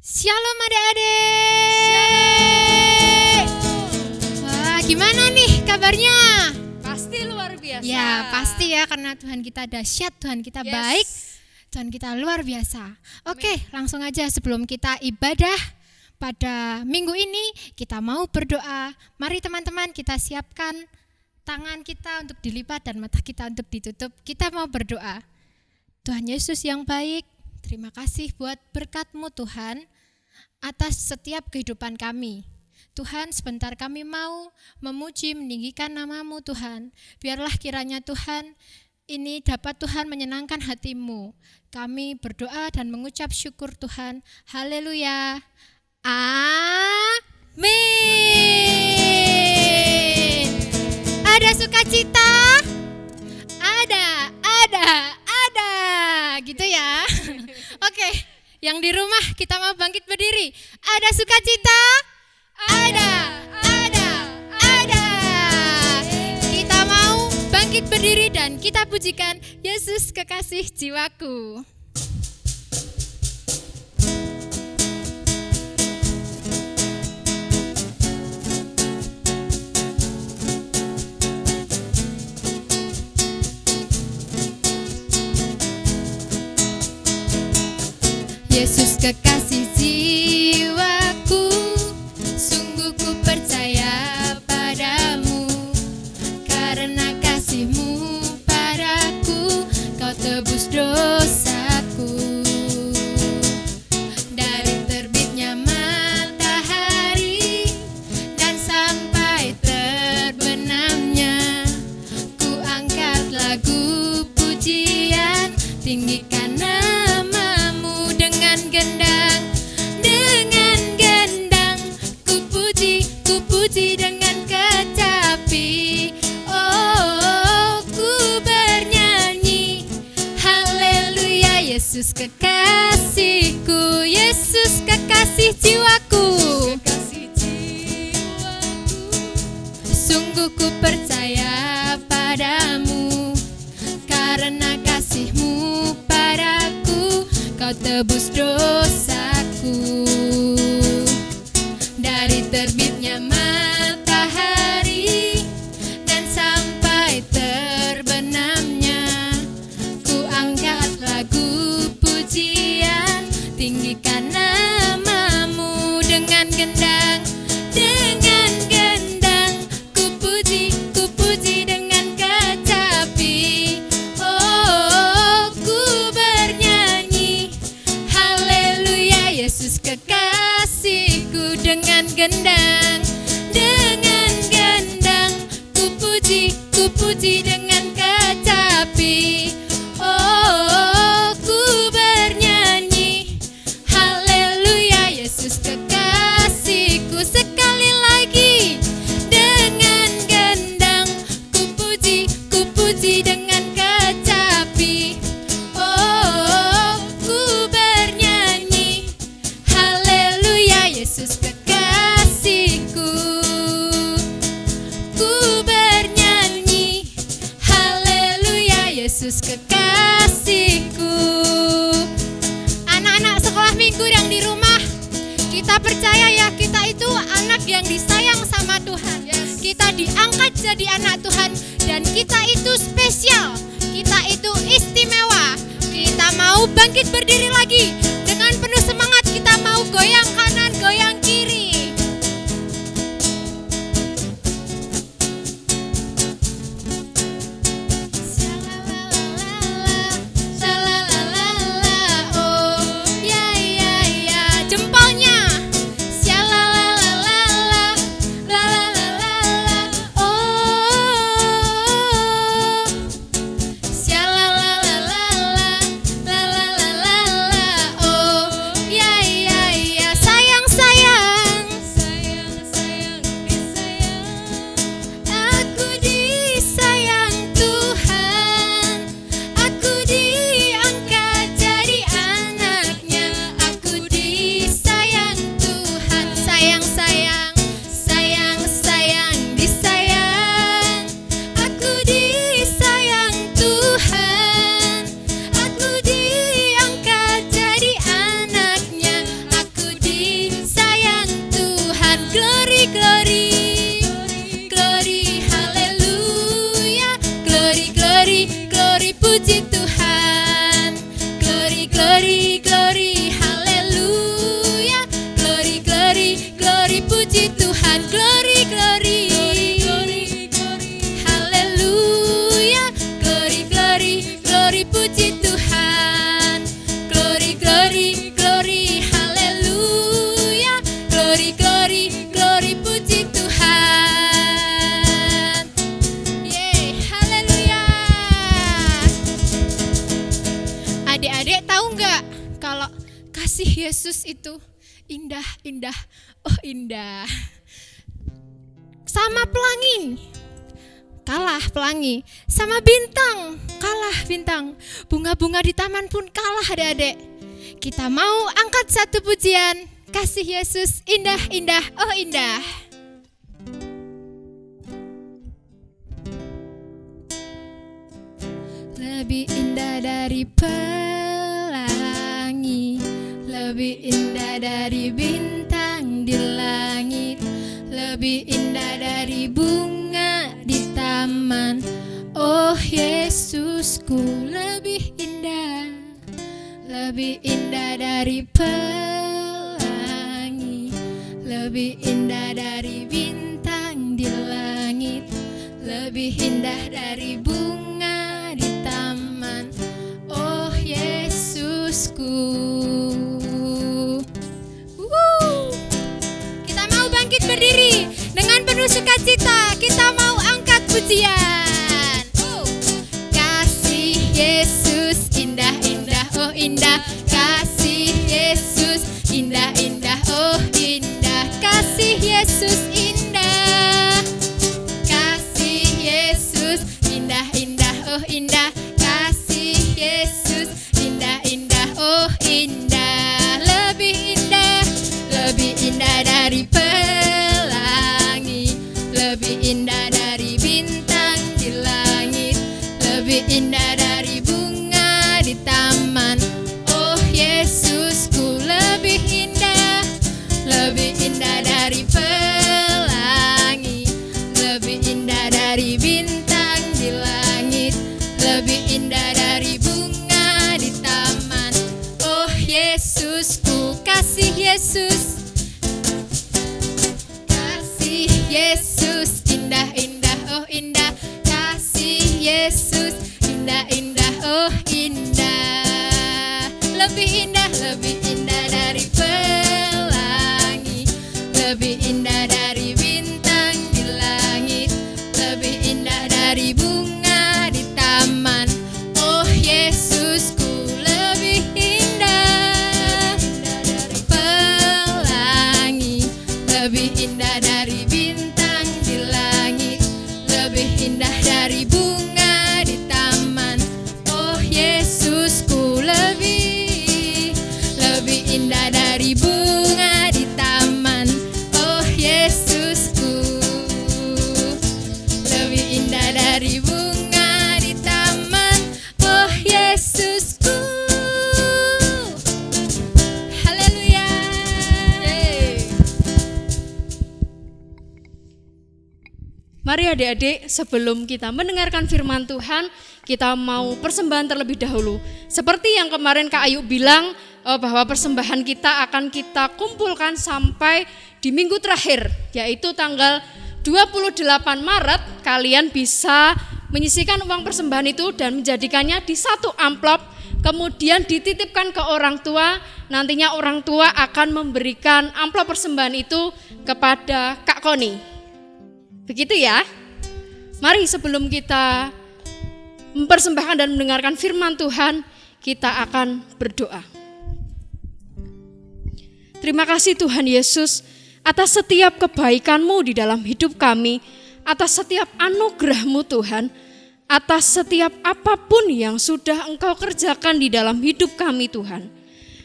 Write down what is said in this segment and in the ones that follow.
Shalom adik-adik. Wah, gimana nih kabarnya? Pasti luar biasa. Ya, pasti ya, karena Tuhan kita dahsyat, Tuhan kita baik, Tuhan kita luar biasa. Oke, langsung aja sebelum kita ibadah pada minggu ini, kita mau berdoa. Mari teman-teman, kita siapkan tangan kita untuk dilipat dan mata kita untuk ditutup. Kita mau berdoa. Tuhan Yesus yang baik, terima kasih buat berkat-Mu Tuhan atas setiap kehidupan kami. Tuhan, sebentar kami mau memuji, meninggikan nama-Mu Tuhan. Biarlah kiranya Tuhan ini dapat Tuhan menyenangkan hati-Mu. Kami berdoa dan mengucap syukur Tuhan. Haleluya. Amin. Ada sukacita? Ada. Gitu ya. Oke, yang di rumah kita mau bangkit berdiri. Ada sukacita? Ada. Kita mau bangkit berdiri dan kita pujikan Yesus kekasih jiwaku. Yesus kekasih jiwaku, sungguh ku percaya padamu, karena kasih-Mu padaku, Kau tebus dosaku. Dari terbitnya matahari dan sampai terbenamnya, ku angkat lagu pujian, tinggikan nama-Mu dengan gendang, ku puji dengan kecapi. Oh, ku bernyanyi, haleluya. Yesus kekasihku, Yesus kekasih jiwaku, sungguh ku percaya padamu, karena kasih-Mu padaku, Kau tebus dosaku. Dari terbitnya matahari dan sampai terbenamnya, ku angkat lagu pujian, tinggikan nama-Mu dengan gendang, ku puji dengan kecapi. Oh, ku bernyanyi, haleluya. Yesus kekasihku, dengan gendang, ku puji dengan kecapi. Oh, ku bernyanyi, haleluya. Yesus kekasihku, sekali lagi, dengan gendang, ku puji dengan kecapi. Oh, ku bernyanyi, haleluya. Yesus kekasihku, ku bernyanyi, haleluya. Yesus kekasihku. Anak-anak sekolah minggu yang di rumah, kita percaya ya, kita itu anak yang disayang sama Tuhan. Kita diangkat jadi anak Tuhan, dan kita itu spesial, kita itu istimewa. Kita mau bangkit berdiri lagi dengan penuh semangat. Kita mau goyang kanan, goyang kiri. puji Tuhan. Glory, glory, glory, haleluya. Glory, glory, glory, puji Tuhan. Glory, glory, haleluya. Glory, glory, glory, puji Tuhan. Glory, glory, glory, haleluya. Glory, glory, glory, puji Tuhan. Yeay, haleluya. Adik-adik tahu nggak kalau kasih Yesus itu indah, indah, oh indah. Sama pelangi, kalah pelangi. Sama bintang, kalah bintang. Bunga-bunga di taman pun kalah adik-adik. Kita mau angkat satu pujian. Kasih Yesus indah, indah, oh indah. Lebih indah dari pelangi, lebih indah dari bintang di langit, lebih indah dari bunga di taman. Oh Yesusku, lebih indah dari pelangi, lebih indah dari bintang di langit, lebih indah dari bunga di taman. Oh Yesusku. Kita mau bangkit berdiri dengan penuh sukacita. Kita mau angkat pujian. Kasih Yesus indah, indah, oh indah. Kasih Yesus indah, indah, oh indah. Kasih Yesus indah. Kasih Yesus indah, indah, oh indah. Kasih Yesus indah, indah, oh indah. Lebih indah dari pelangi, lebih indah dari bintang di langit, lebih indah dari bunga di taman. Oh Yesusku, lebih indah dari pelangi, lebih indah dari bintang di langit, lebih indah dari bunga di taman. Oh Yesusku, kasih Yesus, kasih Yesus indah, indah, oh indah. Kasih Yesus indah, indah, oh indah. Lebih indah dari pelangi, lebih indah dari bintang di langit, lebih indah dari bunga di taman. Oh Yesusku, lebih indah dari pelangi, lebih indah dari bintang di langit, lebih indah dari bunga di taman. Oh Yesusku, lebih indah dari bunga di taman. Oh Yesusku, lebih indah dari bunga di taman. Oh Yesusku. Haleluya. Mari adik-adik, sebelum kita mendengarkan firman Tuhan, kita mau persembahan terlebih dahulu. Seperti yang kemarin Kak Ayu bilang, bahwa persembahan kita akan kita kumpulkan sampai di minggu terakhir, yaitu tanggal 28 Maret. Kalian bisa menyisihkan uang persembahan itu dan menjadikannya di satu amplop, kemudian dititipkan ke orang tua. Nantinya orang tua akan memberikan amplop persembahan itu kepada Kak Koni. Begitu ya. Mari sebelum kita mempersembahkan dan mendengarkan firman Tuhan, kita akan berdoa. Terima kasih Tuhan Yesus atas setiap kebaikan-Mu di dalam hidup kami, atas setiap anugerah-Mu Tuhan, atas setiap apapun yang sudah Engkau kerjakan di dalam hidup kami Tuhan.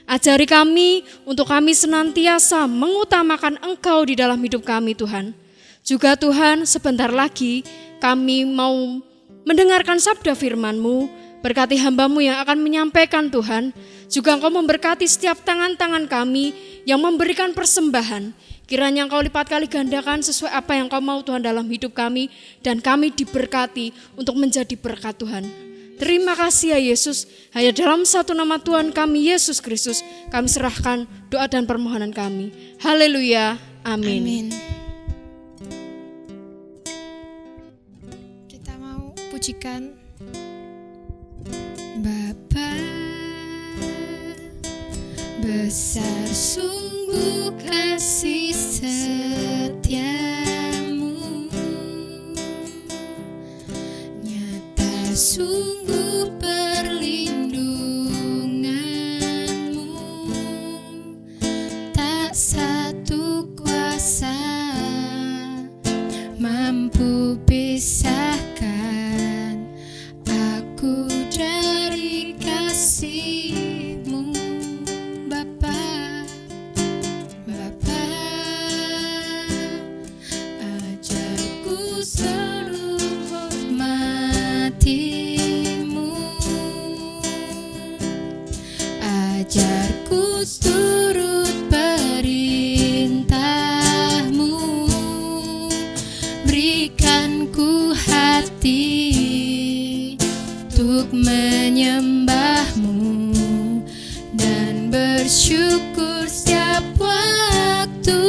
Ajari kami untuk kami senantiasa mengutamakan Engkau di dalam hidup kami Tuhan. Juga Tuhan, sebentar lagi kami mau mendengarkan sabda firman-Mu. Berkati hamba-Mu yang akan menyampaikan Tuhan. Juga Engkau memberkati setiap tangan-tangan kami yang memberikan persembahan. Kiranya Engkau lipat kali gandakan sesuai apa yang Engkau mau Tuhan dalam hidup kami. Dan kami diberkati untuk menjadi berkat Tuhan. Terima kasih ya Yesus. Hanya dalam satu nama Tuhan kami Yesus Kristus kami serahkan doa dan permohonan kami. Haleluya. Amin. Amin. Kita mau pujikan Bapa, besar sungguh kasih setiamu, nyata sungguh perlindunganmu, tak satu kuasa mampu pisahkan aku dari kasih-Mu, Bapa. Bapa, ajarku selalu hormati-Mu, ajarku turut perintah-Mu, berikan ku hati untuk menyembah-Mu dan bersyukur setiap waktu,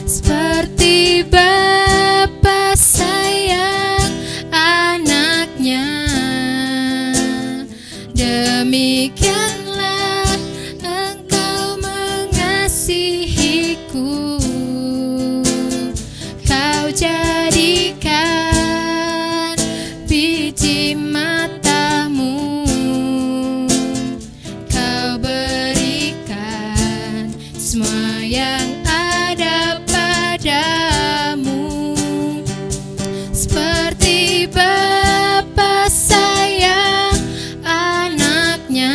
seperti Bapa sayang anaknya, demikianlah Engkau mengasihiku. Kau jadikan biji mata-Mu, Kau berikan semua yang ada padamu, seperti Bapa sayang anaknya,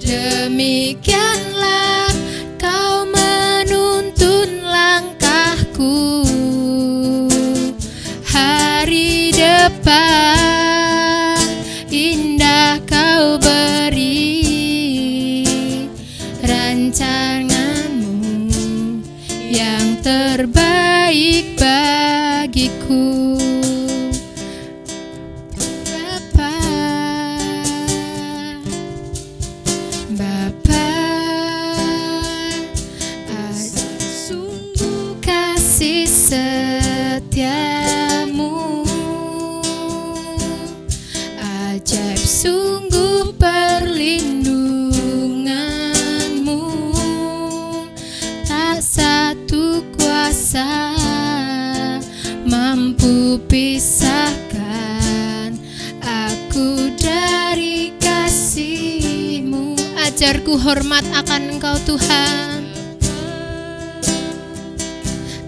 demikianlah Kau menuntun langkahku. Hari depan indah Kau beri, rancangan-Mu yang terbaik bagiku. Bapa, Bapa, ajar sungguh kasih setiamu, ajaib sungguh perlindunganmu, tak satu kuasa mampu pisahkan aku dari kasih-Mu. Ajarku hormat akan Engkau Tuhan,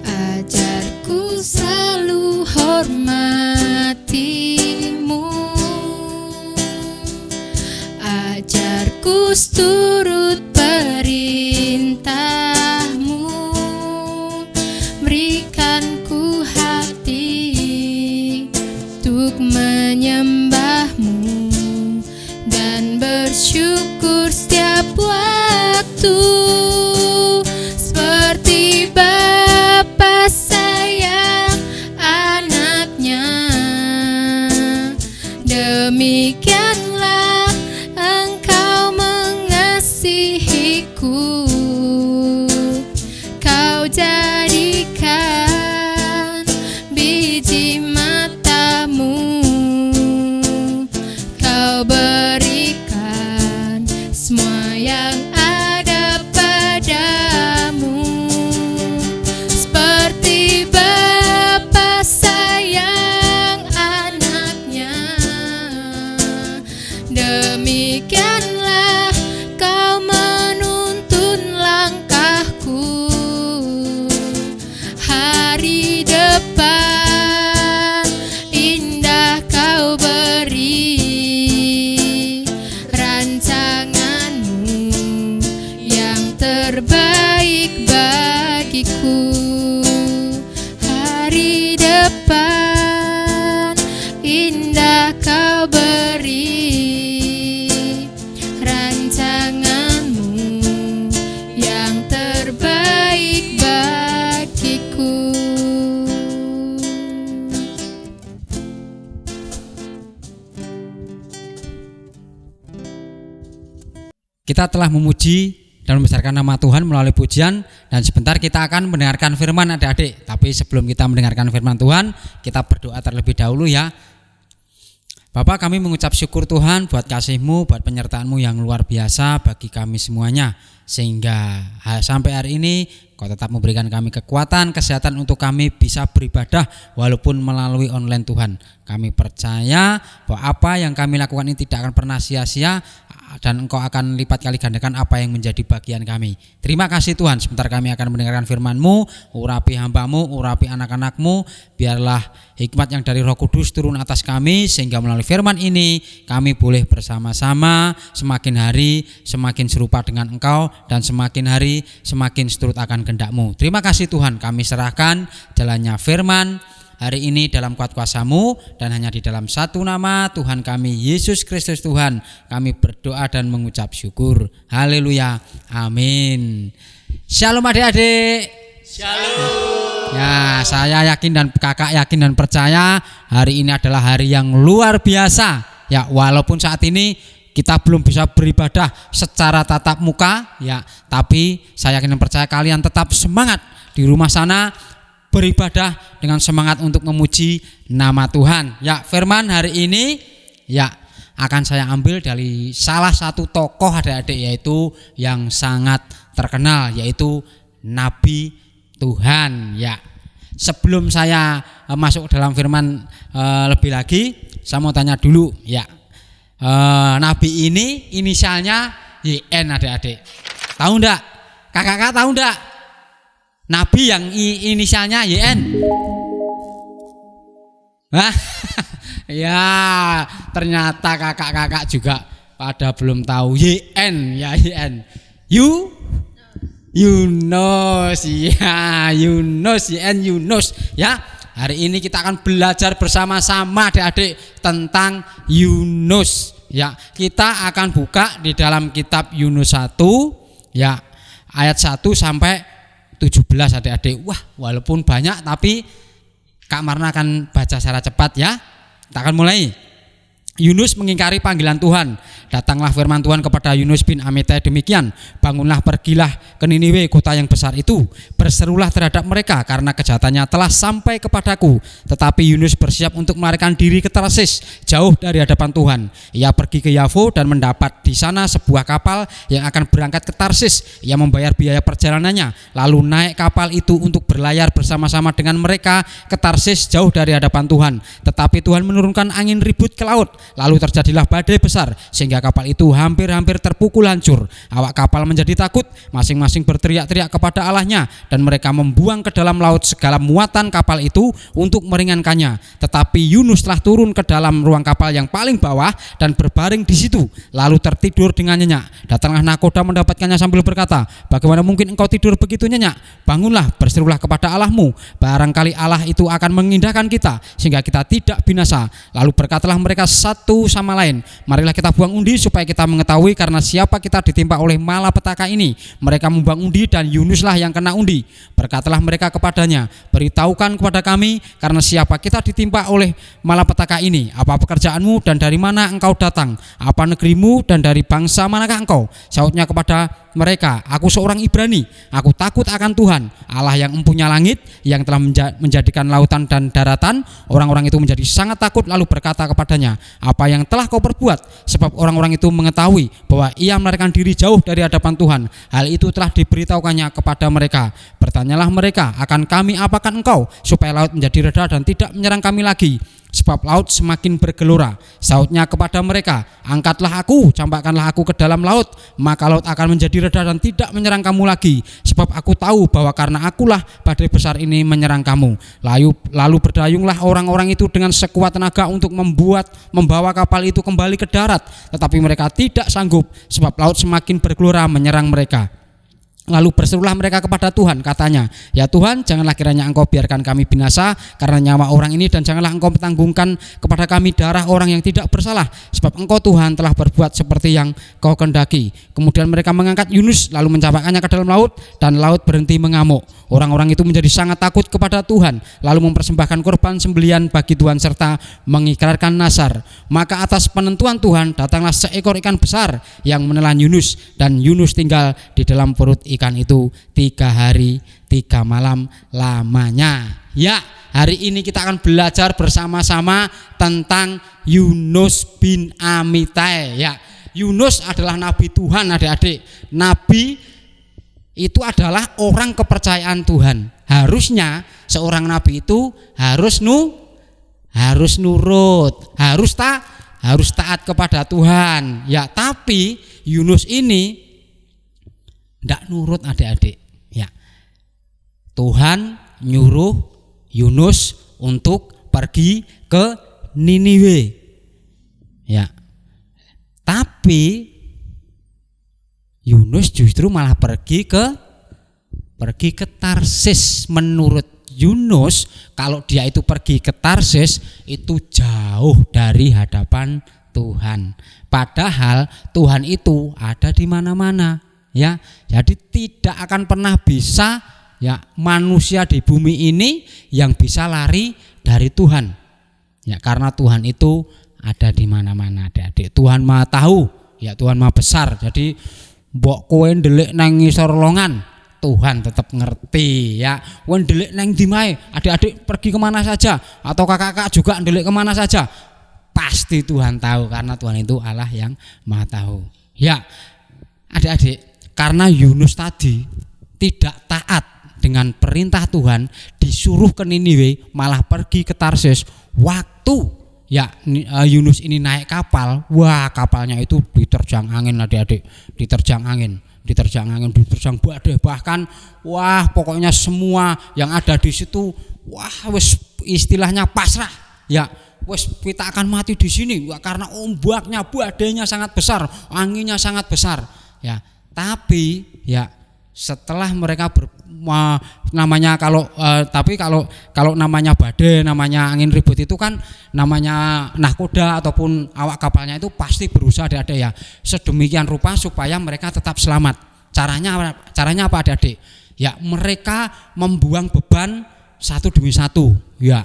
ajarku selalu hormati-Mu, ajarku turut perintah-Mu, berikan ku hati untuk menyembah-Mu dan bersyukur setiap waktu, seperti Bapa sayang anaknya, demikianlah Engkau mengasihiku. Kau jadikan biji mata-Mu, Kau berikan semua yang ada padamu, seperti Bapa sayang anaknya, demikianlah Kau menuntun langkahku. Hari depan indah Kau beri, rancangan-Mu yang terbaik bagiku. Hari depan indah Kau beri, rancangan-Mu yang terbaik bagiku. Kita telah memuji dan membesarkan nama Tuhan melalui pujian, dan sebentar kita akan mendengarkan firman adik-adik. Tapi sebelum kita mendengarkan firman Tuhan, kita berdoa terlebih dahulu ya. Bapak, kami mengucap syukur Tuhan buat kasih-Mu, buat penyertaan-Mu yang luar biasa bagi kami semuanya. Sehingga sampai hari ini Kau tetap memberikan kami kekuatan, kesehatan untuk kami bisa beribadah walaupun melalui online Tuhan. Kami percaya bahwa apa yang kami lakukan ini tidak akan pernah sia-sia, dan Engkau akan lipat kali gandakan apa yang menjadi bagian kami. Terima kasih Tuhan. Sebentar kami akan mendengarkan firman-Mu. Urapi hamba-Mu, urapi anak-anak-Mu. Biarlah hikmat yang dari Roh Kudus turun atas kami, sehingga melalui firman ini kami boleh bersama-sama semakin hari semakin serupa dengan Engkau, dan semakin hari semakin seturut akan kehendak-Mu. Terima kasih Tuhan, kami serahkan jalannya firman hari ini dalam kuat kuasa-Mu, dan hanya di dalam satu nama Tuhan kami Yesus Kristus Tuhan kami berdoa dan mengucap syukur. Haleluya, amin. Shalom adik-adik. Shalom. Ya, saya yakin dan kakak yakin dan percaya hari ini adalah hari yang luar biasa. Ya, walaupun saat ini kita belum bisa beribadah secara tatap muka ya, tapi saya yakin dan percaya kalian tetap semangat di rumah sana beribadah dengan semangat untuk memuji nama Tuhan. Ya, firman hari ini ya akan saya ambil dari salah satu tokoh adik-adik, yaitu yang sangat terkenal, yaitu Nabi Tuhan ya. Sebelum saya masuk dalam firman lebih lagi, saya mau tanya dulu ya. Nabi ini inisialnya YN adik-adik. Tahu enggak? Kakak-kakak tahu enggak? Nabi yang inisialnya YN. Hah? Ya, ternyata kakak-kakak juga pada belum tahu YN ya, YN. Yunus ya, Yunus, YN Yunus ya. Hari ini kita akan belajar bersama-sama adik-adik tentang Yunus ya. Kita akan buka di dalam kitab Yunus 1 ya, ayat 1 sampai 17 adik-adik. Wah, walaupun banyak tapi Kak Marna akan baca secara cepat ya. Kita akan mulai. Yunus mengingkari panggilan Tuhan. Datanglah firman Tuhan kepada Yunus bin Amittai demikian, bangunlah, pergilah ke Niniwe, kota yang besar itu. Berserulah terhadap mereka karena kejahatannya telah sampai kepadaku. Tetapi Yunus bersiap untuk melarikan diri ke Tarsis, jauh dari hadapan Tuhan. Ia pergi ke Yafo dan mendapat di sana sebuah kapal yang akan berangkat ke Tarsis. Ia membayar biaya perjalanannya, lalu naik kapal itu untuk berlayar bersama-sama dengan mereka ke Tarsis, jauh dari hadapan Tuhan. Tetapi Tuhan menurunkan angin ribut ke laut, lalu terjadilah badai besar sehingga kapal itu hampir-hampir terpukul hancur. Awak kapal menjadi takut, masing-masing berteriak-teriak kepada Allahnya, dan mereka membuang ke dalam laut segala muatan kapal itu untuk meringankannya. Tetapi Yunus telah turun ke dalam ruang kapal yang paling bawah dan berbaring di situ, lalu tertidur dengan nyenyak. Datanglah nakoda mendapatkannya sambil berkata, bagaimana mungkin engkau tidur begitu nyenyak? Bangunlah, berserulah kepada Allahmu, barangkali Allah itu akan mengindahkan kita sehingga kita tidak binasa. Lalu berkatalah mereka satu sama lain, marilah kita buang undi supaya kita mengetahui karena siapa kita ditimpa oleh malapetaka ini. Mereka membuang undi dan Yunuslah yang kena undi. Berkatalah mereka kepadanya, beritahukan kepada kami karena siapa kita ditimpa oleh malapetaka ini. Apa pekerjaanmu dan dari mana engkau datang? Apa negerimu dan dari bangsa manakah engkau? Sautnya kepada mereka, aku seorang Ibrani, aku takut akan Tuhan Allah yang empunya langit, yang telah menjadikan lautan dan daratan. Orang-orang itu menjadi sangat takut lalu berkata kepadanya, apa yang telah kau perbuat? Sebab orang-orang itu mengetahui bahwa ia melarikan diri jauh dari hadapan Tuhan. Hal itu telah diberitahukannya kepada mereka. Bertanyalah mereka, akan kami apakan engkau supaya laut menjadi reda dan tidak menyerang kami lagi? Sebab laut semakin bergelora. Sautnya kepada mereka, angkatlah aku, campakkanlah aku ke dalam laut, maka laut akan menjadi reda dan tidak menyerang kamu lagi. Sebab aku tahu bahwa karena akulah badai besar ini menyerang kamu. Lalu berdayunglah orang-orang itu dengan sekuat tenaga untuk membawa kapal itu kembali ke darat. Tetapi mereka tidak sanggup, sebab laut semakin bergelora menyerang mereka. Lalu berserulah mereka kepada Tuhan, katanya, ya Tuhan, janganlah kiranya Engkau biarkan kami binasa karena nyawa orang ini, dan janganlah Engkau mentanggungkan kepada kami darah orang yang tidak bersalah, sebab Engkau Tuhan telah berbuat seperti yang Kau kehendaki. Kemudian mereka mengangkat Yunus lalu mencampakkannya ke dalam laut, dan laut berhenti mengamuk. Orang-orang itu menjadi sangat takut kepada Tuhan, lalu mempersembahkan korban sembelihan bagi Tuhan serta mengikrarkan nazar. Maka atas penentuan Tuhan datanglah seekor ikan besar yang menelan Yunus, dan Yunus tinggal di dalam perut ikan itu 3 hari 3 malam lamanya. Ya, hari ini kita akan belajar bersama-sama tentang Yunus bin Amitai. Ya, Yunus adalah nabi Tuhan, adik-adik. Nabi itu adalah orang kepercayaan Tuhan. Harusnya seorang nabi itu harus nurut, harus taat kepada Tuhan. Ya, tapi Yunus ini tidak nurut, adik-adik. Ya, Tuhan nyuruh Yunus untuk pergi ke Niniwe. Ya, tapi Yunus justru malah pergi ke Tarsis. Menurut Yunus, kalau dia itu pergi ke Tarsis itu jauh dari hadapan Tuhan. Padahal Tuhan itu ada di mana-mana, ya. Jadi tidak akan pernah bisa, ya, manusia di bumi ini yang bisa lari dari Tuhan. Ya, karena Tuhan itu ada di mana-mana, adik-adik. Tuhan Maha tahu, ya, Tuhan Maha besar. Jadi mbok kowe ndelik nang ngisor longan, Tuhan tetap ngerti, ya. Kowe ndelik nang dimae, adik-adik pergi kemana saja, atau kakak-kakak juga ndelik kemana saja, pasti Tuhan tahu, karena Tuhan itu Allah yang Maha tahu. Ya, adik-adik, karena Yunus tadi tidak taat dengan perintah Tuhan, disuruh ke Niniwe, malah pergi ke Tarsis. Waktu, ya, Yunus ini naik kapal, wah, kapalnya itu diterjang angin, adik-adik, diterjang badai, bahkan wah, pokoknya semua yang ada di situ, wah, wes istilahnya pasrah, ya, wes kita akan mati di sini, karena ombaknya, badainya sangat besar, anginnya sangat besar, ya. Tapi, ya, setelah mereka namanya kalau namanya badai, namanya angin ribut itu kan namanya nahkoda ataupun awak kapalnya itu pasti berusaha, adik-adik, ya, sedemikian rupa supaya mereka tetap selamat. Caranya apa, adik-adik? Ya, mereka membuang beban satu demi satu, ya,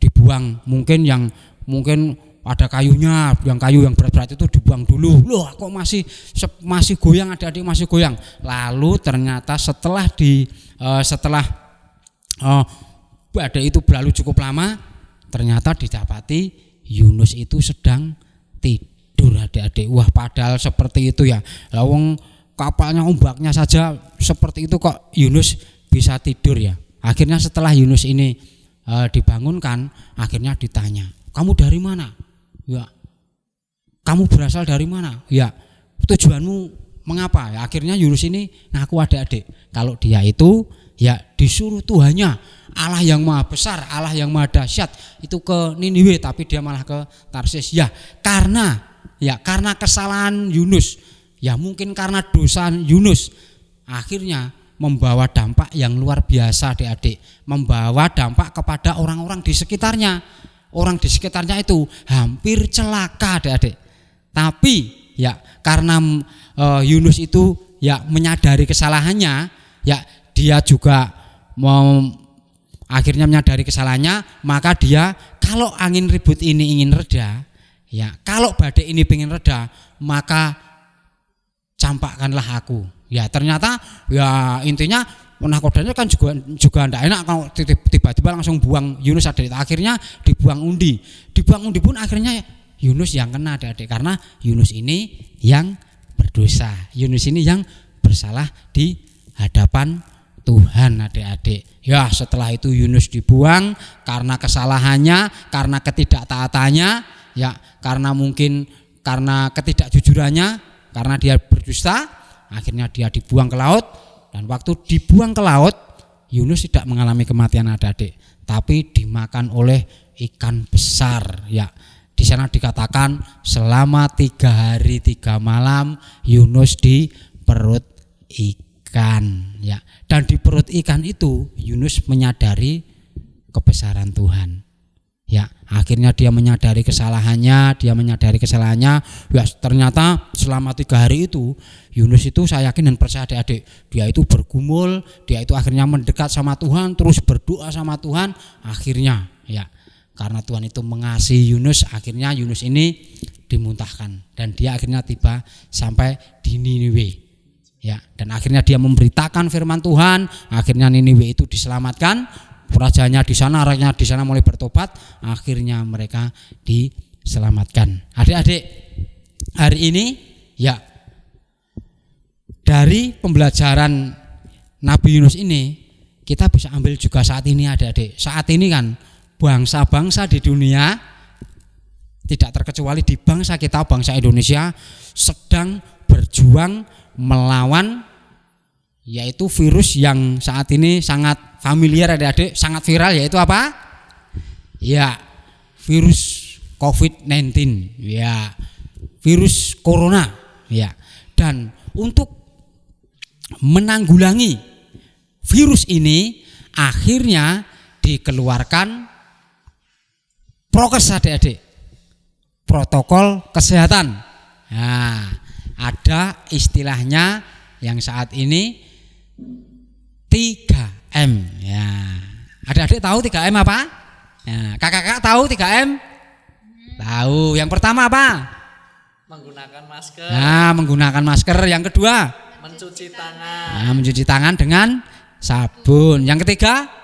dibuang. Mungkin ada kayunya, yang kayu yang berat-berat itu dibuang dulu. Loh, kok masih goyang, adik-adik, masih goyang. Lalu ternyata setelah badai itu berlalu cukup lama, ternyata didapati Yunus itu sedang tidur, adik-adik. Wah, padahal seperti itu, ya. Lawang kapalnya, ombaknya saja seperti itu, kok Yunus bisa tidur, ya. Akhirnya setelah Yunus ini dibangunkan, akhirnya ditanya, kamu dari mana? Ya, kamu berasal dari mana? Ya, tujuanmu mengapa? Ya, akhirnya Yunus ini ngaku, adik-adik, kalau dia itu, ya, disuruh Tuhannya, Allah yang Maha besar, Allah yang Maha dahsyat, itu ke Niniwe, tapi dia malah ke Tarsis. Ya, karena kesalahan Yunus, ya, mungkin karena dosa Yunus, akhirnya membawa dampak yang luar biasa, adik-adik, membawa dampak kepada orang-orang di sekitarnya. Orang di sekitarnya itu hampir celaka, adik-adik. Tapi, ya, karena Yunus itu, ya, menyadari kesalahannya, ya, dia juga akhirnya menyadari kesalahannya, maka dia, kalau angin ribut ini ingin reda, ya, kalau badai ini ingin reda, maka campakkanlah aku. Ya, ternyata, ya, intinya nahkodanya kan juga tidak enak kalau tiba-tiba langsung buang Yunus, adik. Akhirnya dibuang undi pun akhirnya Yunus yang kena, adik, karena Yunus ini yang berdosa, Yunus ini yang bersalah di hadapan Tuhan, adik-adik. Ya, setelah itu Yunus dibuang karena kesalahannya, karena ketidaktaatannya, ya, karena ketidakjujurannya, karena dia berdusta, akhirnya dia dibuang ke laut. Dan waktu dibuang ke laut, Yunus tidak mengalami kematian, adik-adik, tapi dimakan oleh ikan besar. Ya, di sana dikatakan selama 3 hari 3 malam Yunus di perut ikan. ikan, ya. Dan di perut ikan itu Yunus menyadari kebesaran Tuhan. Ya, akhirnya dia menyadari kesalahannya, ya ternyata selama 3 hari itu Yunus itu saya yakin dan percaya adik-adik, dia itu bergumul, dia itu akhirnya mendekat sama Tuhan, terus berdoa sama Tuhan, akhirnya ya karena Tuhan itu mengasihi Yunus, akhirnya Yunus ini dimuntahkan dan dia akhirnya tiba sampai di Niniwe. Ya, dan akhirnya dia memberitakan firman Tuhan, akhirnya Niniwe itu diselamatkan. Rajanya di sana, rakyatnya di sana mulai bertobat, akhirnya mereka diselamatkan. Adik-adik, hari ini ya dari pembelajaran Nabi Yunus ini kita bisa ambil juga saat ini adik-adik. Saat ini kan bangsa-bangsa di dunia tidak terkecuali di bangsa kita, bangsa Indonesia sedang berjuang melawan yaitu virus yang saat ini sangat familiar adik-adik, sangat viral, yaitu apa? Ya, virus COVID-19, ya, virus corona, ya. Dan untuk menanggulangi virus ini akhirnya dikeluarkan prokes adik-adik, protokol kesehatan. Nah, ada istilahnya yang saat ini 3M, ya. Adik-adik tahu 3M apa? Ya, kakak-kakak tahu 3M? Tahu. Yang pertama apa? Menggunakan masker. Nah, menggunakan masker. Yang kedua? Mencuci tangan. Nah, mencuci tangan dengan sabun. Yang ketiga?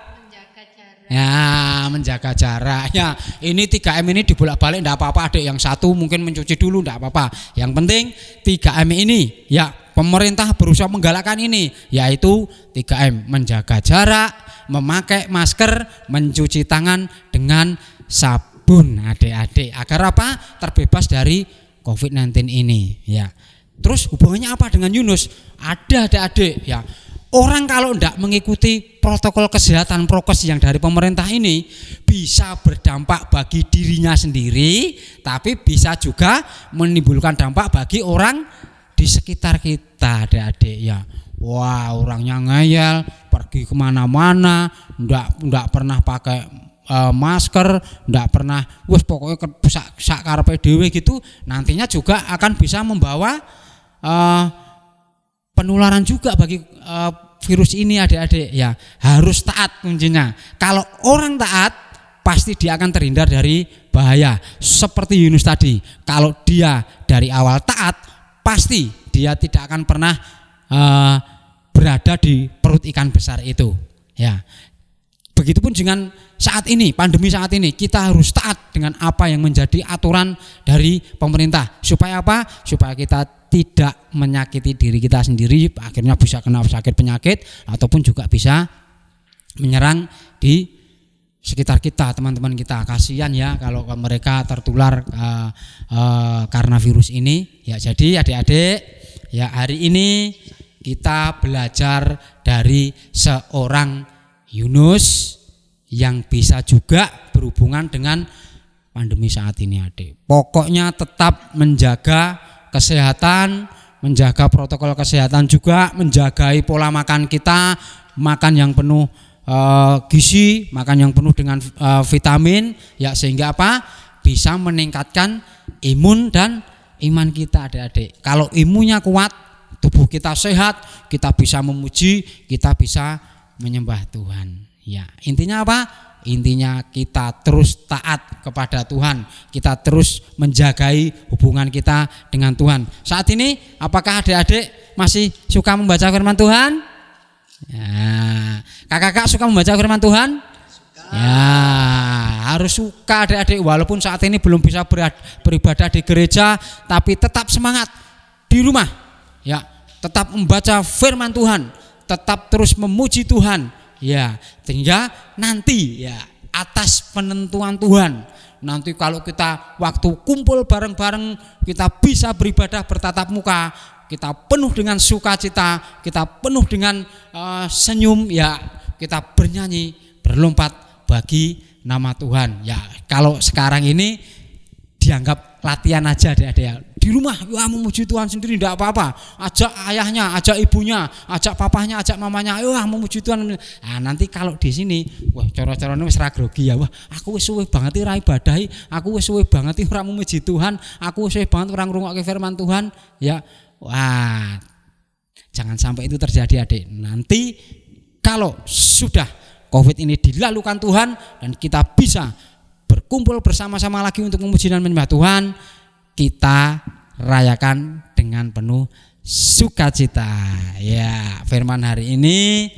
Ya, menjaga jarak. Ya, ini 3M ini dibolak-balik enggak apa-apa adik. Yang satu mungkin mencuci dulu enggak apa-apa. Yang penting 3M ini ya pemerintah berusaha menggalakkan ini, yaitu 3M, menjaga jarak, memakai masker, mencuci tangan dengan sabun adik-adik. Agar apa? Terbebas dari COVID-19 ini ya. Terus hubungannya apa dengan Yunus? Ada adik-adik ya. Orang kalau tidak mengikuti protokol kesehatan prokes yang dari pemerintah ini bisa berdampak bagi dirinya sendiri, tapi bisa juga menimbulkan dampak bagi orang di sekitar kita adik-adik ya. Wah, orangnya ngeyel, pergi kemana-mana, ndak pernah pakai masker, ndak pernah pokoknya sak karepe dhewe gitu, nantinya juga akan bisa membawa penularan juga bagi virus ini adik-adik ya. Harus taat kuncinya. Kalau orang taat pasti dia akan terhindar dari bahaya. Seperti Yunus tadi, kalau dia dari awal taat pasti dia tidak akan pernah berada di perut ikan besar itu ya. Begitupun dengan saat ini, pandemi saat ini, kita harus taat dengan apa yang menjadi aturan dari pemerintah. Supaya apa? Supaya kita tidak menyakiti diri kita sendiri, akhirnya bisa kena sakit penyakit ataupun juga bisa menyerang di sekitar kita, teman-teman kita. Kasihan ya kalau mereka tertular karena virus ini ya. Jadi adik-adik ya, hari ini kita belajar dari seorang Yunus yang bisa juga berhubungan dengan pandemi saat ini adik. Pokoknya tetap menjaga kesehatan, menjaga protokol kesehatan juga, menjaga pola makan kita, makan yang penuh gizi, makan yang penuh dengan vitamin ya, sehingga apa? Bisa meningkatkan imun dan iman kita adik-adik. Kalau imunnya kuat, tubuh kita sehat, kita bisa memuji, kita bisa menyembah Tuhan. Ya, intinya apa? Intinya kita terus taat kepada Tuhan, kita terus menjagai hubungan kita dengan Tuhan. Saat ini apakah adik-adik masih suka membaca firman Tuhan? Ya, kakak-kakak suka membaca firman Tuhan? Ya, harus suka adik-adik, walaupun saat ini belum bisa beribadah di gereja, tapi tetap semangat di rumah. Ya, tetap membaca firman Tuhan, tetap terus memuji Tuhan. Ya, sehingga nanti ya atas penentuan Tuhan, nanti kalau kita waktu kumpul bareng-bareng, kita bisa beribadah bertatap muka, kita penuh dengan sukacita, kita penuh dengan senyum ya, kita bernyanyi, berlompat bagi nama Tuhan. Ya, kalau sekarang ini dianggap latihan aja adik-adik. Di rumah wah memuji Tuhan sendiri tidak apa-apa. Ajak ayahnya, ajak ibunya, ajak papahnya, ajak mamanya. Wah memuji Tuhan. Nah, nanti kalau di sini wah cara-carane wis ra grogi ya. Wah, aku wis suwe banget ora ibadahi, aku wis suwe banget ora memuji Tuhan, aku wis suwe banget ora ngrungokke firman Tuhan, ya. Wah, jangan sampai itu terjadi adik. Nanti kalau sudah COVID ini dilalukan Tuhan dan kita bisa berkumpul bersama-sama lagi untuk memuji dan menyembah Tuhan, kita rayakan dengan penuh sukacita. Ya, firman hari ini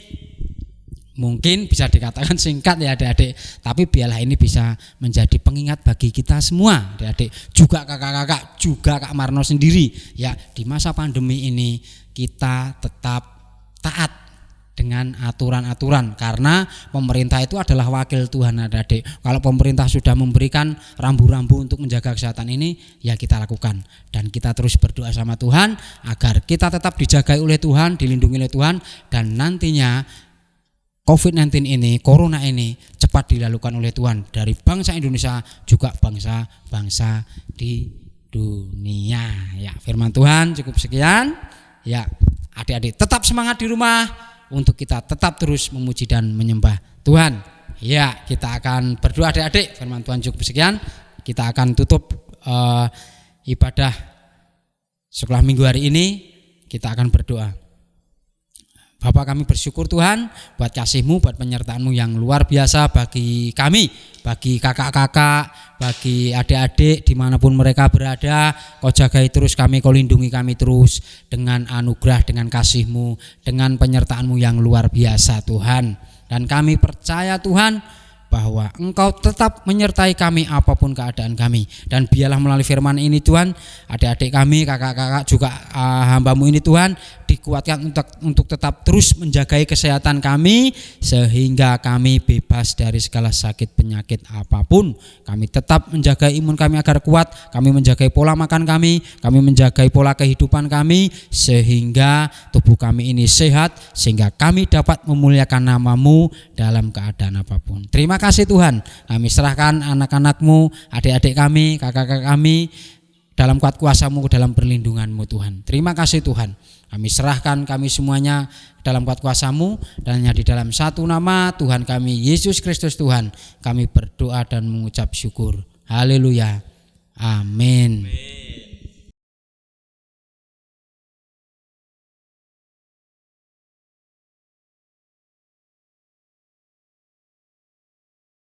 mungkin bisa dikatakan singkat ya adik-adik, tapi biarlah ini bisa menjadi pengingat bagi kita semua adik-adik, juga kakak-kakak, juga Kak Marno sendiri ya, di masa pandemi ini kita tetap taat dengan aturan-aturan, karena pemerintah itu adalah wakil Tuhan adik-adik. Kalau pemerintah sudah memberikan rambu-rambu untuk menjaga kesehatan ini, ya kita lakukan, dan kita terus berdoa sama Tuhan agar kita tetap dijagai oleh Tuhan, dilindungi oleh Tuhan, dan nantinya COVID-19 ini, Corona ini cepat dilalukan oleh Tuhan dari bangsa Indonesia, juga bangsa-bangsa di dunia. Ya, firman Tuhan cukup sekian. Ya, adik-adik tetap semangat di rumah untuk kita tetap terus memuji dan menyembah Tuhan. Ya, kita akan berdoa adik-adik. Firman Tuhan cukup sekian. Kita akan tutup ibadah sekolah minggu hari ini. Kita akan berdoa. Bapak, kami bersyukur Tuhan buat kasih-Mu, buat penyertaan-Mu yang luar biasa bagi kami, bagi kakak-kakak, bagi adik-adik dimanapun mereka berada. Kau jagai terus kami, Kau lindungi kami terus dengan anugerah, dengan kasih-Mu, dengan penyertaan-Mu yang luar biasa Tuhan. Dan kami percaya Tuhan bahwa Engkau tetap menyertai kami apapun keadaan kami. Dan biarlah melalui firman ini Tuhan, adik-adik kami, kakak-kakak juga hamba-Mu ini Tuhan, dikuatkan untuk tetap terus menjagai kesehatan kami, sehingga kami bebas dari segala sakit penyakit apapun. Kami tetap menjaga imun kami agar kuat, kami menjaga pola makan kami menjaga pola kehidupan kami, sehingga tubuh kami ini sehat, sehingga kami dapat memuliakan nama-Mu dalam keadaan apapun. Terima kasih Tuhan, kami serahkan anak-anak-Mu, adik-adik kami, kakak-kakak kami dalam kuat kuasa-Mu, dalam perlindungan-Mu Tuhan. Terima kasih Tuhan, kami serahkan kami semuanya dalam kuat kuasa-Mu, dan hanya di dalam satu nama Tuhan kami Yesus Kristus Tuhan kami berdoa dan mengucap syukur. Haleluya, amin.